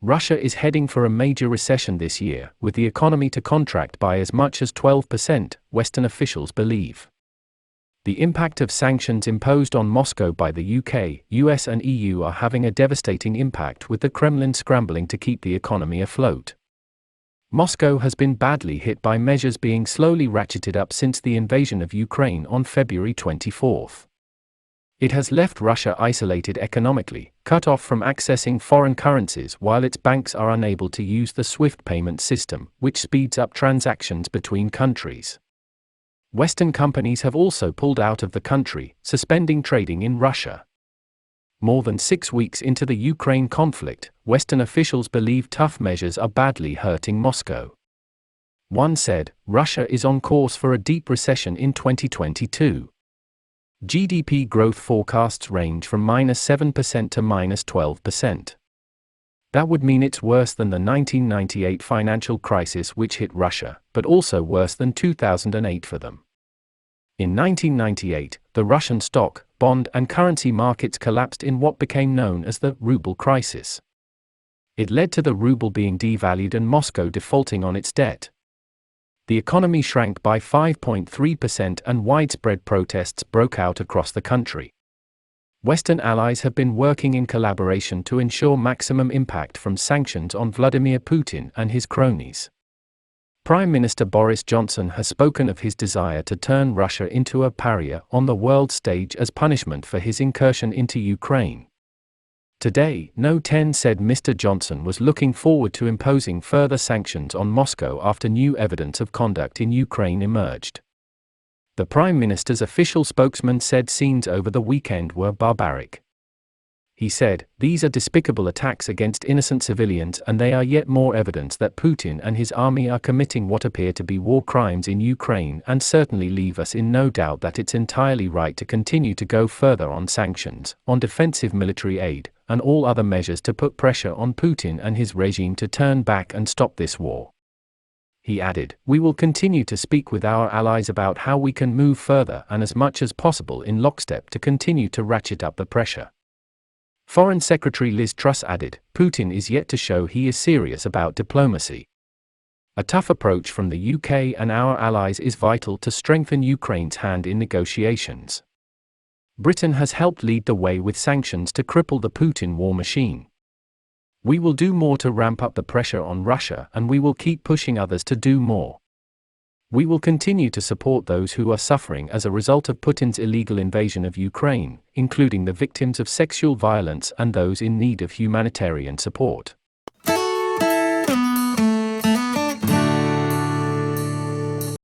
Russia is heading for a major recession this year, with the economy to contract by as much as 12%, Western officials believe. The impact of sanctions imposed on Moscow by the UK, US and EU are having a devastating impact, with the Kremlin scrambling to keep the economy afloat. Moscow has been badly hit by measures being slowly ratcheted up since the invasion of Ukraine on February 24. It has left Russia isolated economically, cut off from accessing foreign currencies, while its banks are unable to use the SWIFT payment system, which speeds up transactions between countries. Western companies have also pulled out of the country, suspending trading in Russia. More than 6 weeks into the Ukraine conflict, Western officials believe tough measures are badly hurting Moscow. One said, Russia is on course for a deep recession in 2022. GDP growth forecasts range from -7% to -12%. That would mean it's worse than the 1998 financial crisis which hit Russia, but also worse than 2008 for them. In 1998, the Russian stock, bond and currency markets collapsed in what became known as the ruble crisis. It led to the ruble being devalued and Moscow defaulting on its debt. The economy shrank by 5.3% and widespread protests broke out across the country. Western allies have been working in collaboration to ensure maximum impact from sanctions on Vladimir Putin and his cronies. Prime Minister Boris Johnson has spoken of his desire to turn Russia into a pariah on the world stage as punishment for his incursion into Ukraine. Today, No 10 said Mr. Johnson was looking forward to imposing further sanctions on Moscow after new evidence of conduct in Ukraine emerged. The Prime Minister's official spokesman said scenes over the weekend were barbaric. He said, "These are despicable attacks against innocent civilians and they are yet more evidence that Putin and his army are committing what appear to be war crimes in Ukraine and certainly leave us in no doubt that it's entirely right to continue to go further on sanctions, on defensive military aid, and all other measures to put pressure on Putin and his regime to turn back and stop this war." He added, "We will continue to speak with our allies about how we can move further and as much as possible in lockstep to continue to ratchet up the pressure." Foreign Secretary Liz Truss added, "Putin is yet to show he is serious about diplomacy. A tough approach from the UK and our allies is vital to strengthen Ukraine's hand in negotiations. Britain has helped lead the way with sanctions to cripple the Putin war machine. We will do more to ramp up the pressure on Russia and we will keep pushing others to do more. We will continue to support those who are suffering as a result of Putin's illegal invasion of Ukraine, including the victims of sexual violence and those in need of humanitarian support."